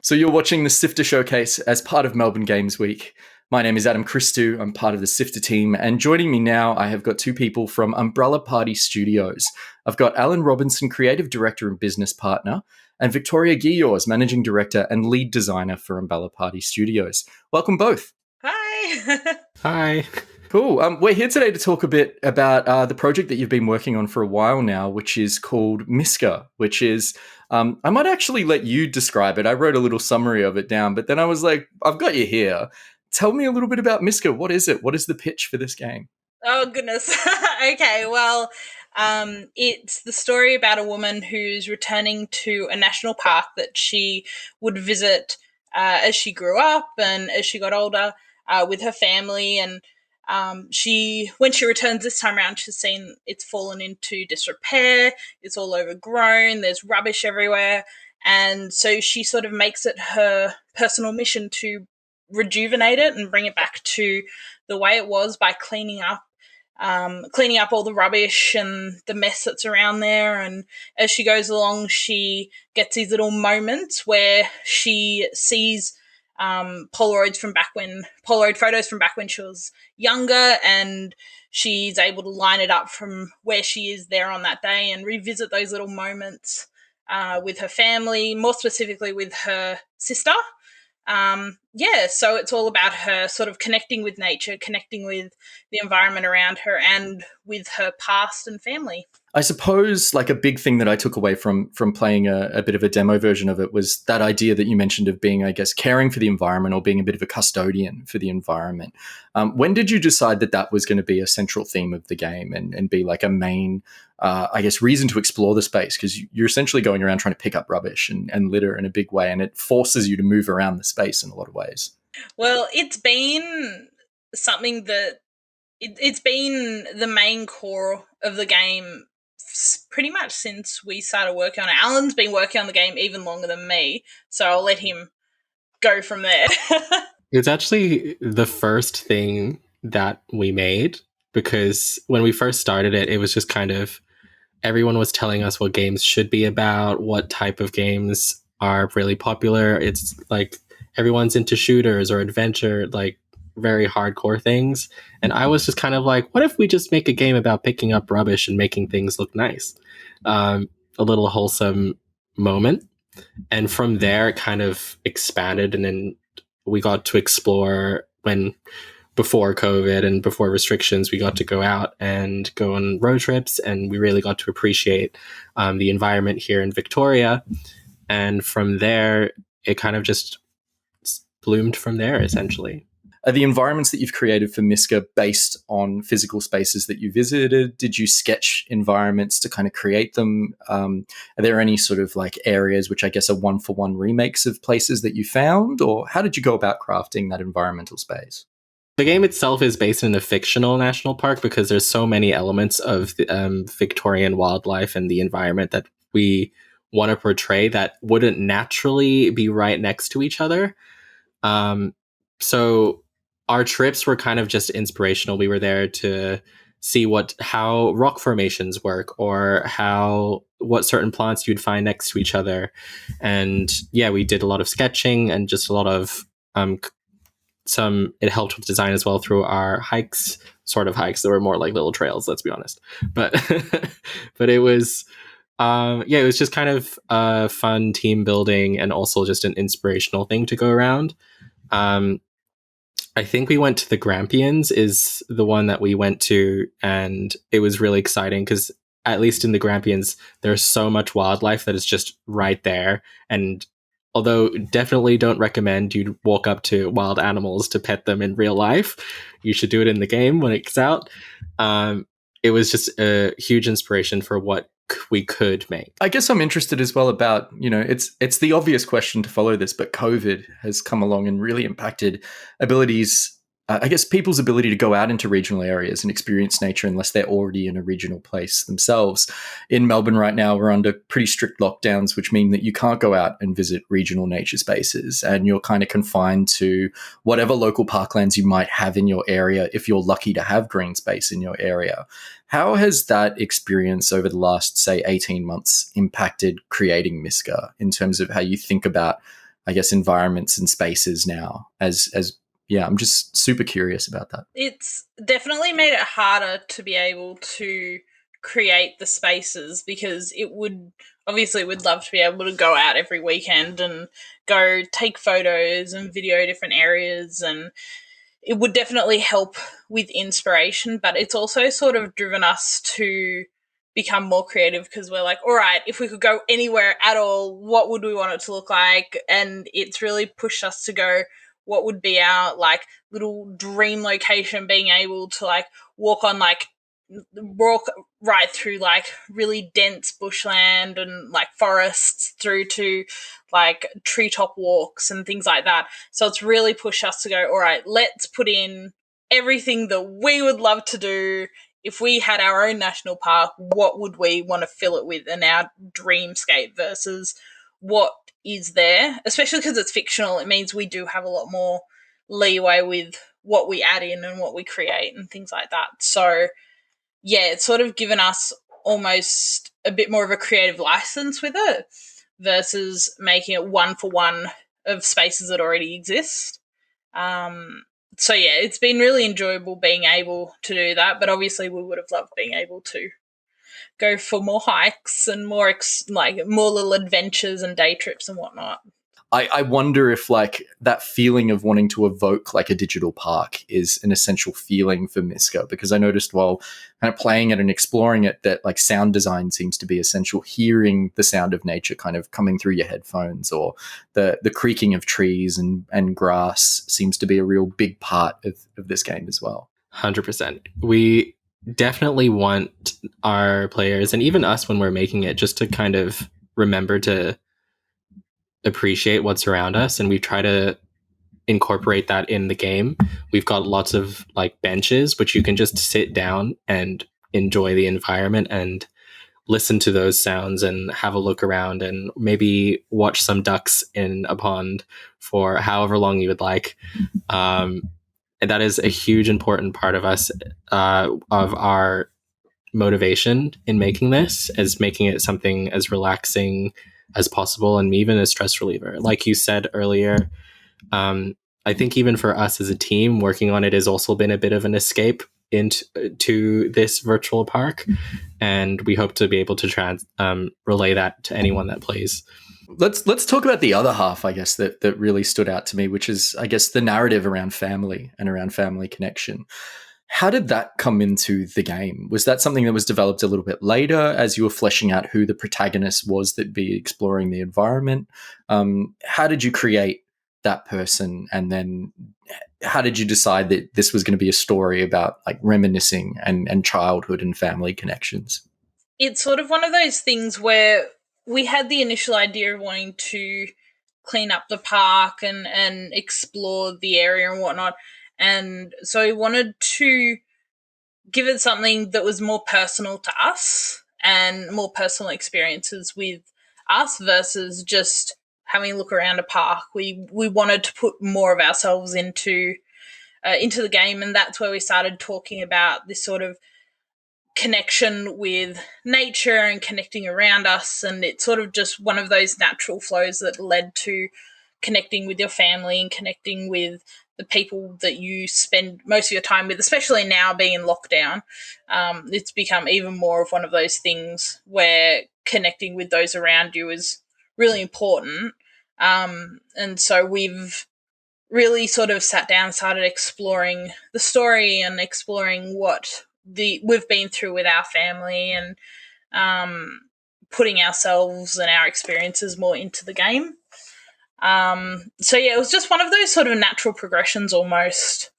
So you're watching the Sifter Showcase as part of Melbourne Games Week. My name is Adam Christou. I'm part of the Sifter team. And joining me now, I have got two people from Umbrella Party Studios. I've got Alan Robinson, Creative Director and Business Partner, and Victoria Guillors, Managing Director and Lead Designer for Umbrella Party Studios. Welcome both. Hi. Hi. Cool. We're here today to talk a bit about the project that you've been working on for a while now, which is called Miska, which is, I might actually let you describe it. I wrote a little summary of it down, but then I was like, I've got you here. Tell me a little bit about Miska. What is it? What is the pitch for this game? Oh, goodness. Okay, well, it's the story about a woman who's returning to a national park that she would visit as she grew up and as she got older with her family. And when she returns this time around, she's seen it's fallen into disrepair. It's all overgrown. There's rubbish everywhere. And so she sort of makes it her personal mission to rejuvenate it and bring it back to the way it was by cleaning up all the rubbish and the mess that's around there. And as she goes along, she gets these little moments where she sees Polaroid photos from back when she was younger, and she's able to line it up from where she is there on that day and revisit those little moments with her family, more specifically with her sister. So it's all about her sort of connecting with nature, connecting with the environment around her, and with her past and family. I suppose like a big thing that I took away from playing a bit of a demo version of it was that idea that you mentioned of being, I guess, caring for the environment or being a bit of a custodian for the environment. When did you decide that that was going to be a central theme of the game and be like a main, reason to explore the space? Because you're essentially going around trying to pick up rubbish and litter in a big way, and it forces you to move around the space in a lot of ways. Well, it's been something that it's been the main core of the game pretty much since we started working on it. Alan's been working on the game even longer than me, so I'll let him go from there. It's actually the first thing that we made, because when we first started it, it was just kind of everyone was telling us what games should be about, what type of games are really popular. It's like everyone's into shooters or adventure, like very hardcore things. And I was just kind of like, what if we just make a game about picking up rubbish and making things look nice? A little wholesome moment. And from there, it kind of expanded. And then we got to explore before COVID and before restrictions, we got to go out and go on road trips. And we really got to appreciate the environment here in Victoria. And from there, it kind of just bloomed from there, essentially. Are the environments that you've created for Miska based on physical spaces that you visited? Did you sketch environments to kind of create them? Are there any sort of like areas which I guess are one-for-one remakes of places that you found? Or how did you go about crafting that environmental space? The game itself is based in a fictional national park because there's so many elements of the Victorian wildlife and the environment that we want to portray that wouldn't naturally be right next to each other. So our trips were kind of just inspirational. We were there to see how rock formations work, or what certain plants you'd find next to each other. And yeah, we did a lot of sketching and just a lot of it helped with design as well through our hikes that were more like little trails, let's be honest. But but it was it was just kind of fun team building and also just an inspirational thing to go around. I think we went to the Grampians is the one that we went to, and it was really exciting because at least in the Grampians, there's so much wildlife that is just right there. And although definitely don't recommend you walk up to wild animals to pet them in real life, you should do it in the game when it's out. It was just a huge inspiration for what we could make. I guess I'm interested as well about, it's the obvious question to follow this, but COVID has come along and really impacted people's ability to go out into regional areas and experience nature unless they're already in a regional place themselves. In Melbourne right now, we're under pretty strict lockdowns, which mean that you can't go out and visit regional nature spaces, and you're kind of confined to whatever local parklands you might have in your area if you're lucky to have green space in your area. How has that experience over the last, say, 18 months impacted creating Miska in terms of how you think about, I guess, environments and spaces now? Yeah, I'm just super curious about that. It's definitely made it harder to be able to create the spaces, because it would obviously we'd love to be able to go out every weekend and go take photos and video different areas, and it would definitely help with inspiration, but it's also sort of driven us to become more creative, because we're like, all right, if we could go anywhere at all, what would we want it to look like? And it's really pushed us to go, what would be our like little dream location, being able to like walk right through like really dense bushland and like forests, through to like treetop walks and things like that. So it's really pushed us to go, all right, let's put in everything that we would love to do. If we had our own national park, what would we want to fill it with, in our dreamscape versus what is there? Especially because it's fictional, it means we do have a lot more leeway with what we add in and what we create and things like that. So yeah, it's sort of given us almost a bit more of a creative license with it, versus making it one for one of spaces that already exist. So yeah, it's been really enjoyable being able to do that, but obviously we would have loved being able to go for more hikes and more more little adventures and day trips and whatnot. I wonder if like that feeling of wanting to evoke like a digital park is an essential feeling for Miska, because I noticed while kind of playing it and exploring it that like sound design seems to be essential. Hearing the sound of nature kind of coming through your headphones, or the creaking of trees and grass seems to be a real big part of this game as well. 100%. We definitely want our players, and even us when we're making it, just to kind of remember to appreciate what's around us, and we try to incorporate that in the game. We've got lots of like benches which you can just sit down and enjoy the environment and listen to those sounds and have a look around, and maybe watch some ducks in a pond for however long you would like. And that is a huge important part of us, of our motivation in making this, is making it something as relaxing as possible and even a stress reliever. Like you said earlier, I think even for us as a team, working on it has also been a bit of an escape into this virtual park, and we hope to be able to relay that to anyone that plays. Let's talk about the other half, I guess, that really stood out to me, which is, I guess, the narrative around family and around family connection. How did that come into the game? Was that something that was developed a little bit later as you were fleshing out who the protagonist was that'd be exploring the environment? How did you create that person? And then how did you decide that this was going to be a story about like reminiscing and childhood and family connections? It's sort of one of those things where we had the initial idea of wanting to clean up the park and explore the area and whatnot. And so we wanted to give it something that was more personal to us and more personal experiences with us, versus just having a look around a park. We wanted to put more of ourselves into the game, and that's where we started talking about this sort of connection with nature and connecting around us. And it's sort of just one of those natural flows that led to connecting with your family and connecting with the people that you spend most of your time with, especially now being in lockdown. It's become even more of one of those things where connecting with those around you is really important. And so we've really sort of sat down, started exploring the story and exploring what we've been through with our family, and putting ourselves and our experiences more into the game. So yeah, it was just one of those sort of natural progressions almost,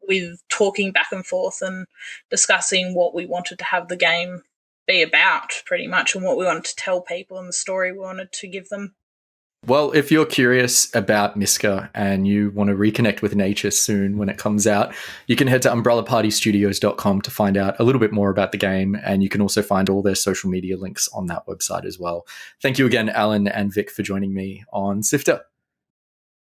with talking back and forth and discussing what we wanted to have the game be about, pretty much, and what we wanted to tell people and the story we wanted to give them. Well, if you're curious about Miska and you want to reconnect with nature soon when it comes out, you can head to umbrellapartystudios.com to find out a little bit more about the game, and you can also find all their social media links on that website as well. Thank you again, Alan and Vic, for joining me on Sifter.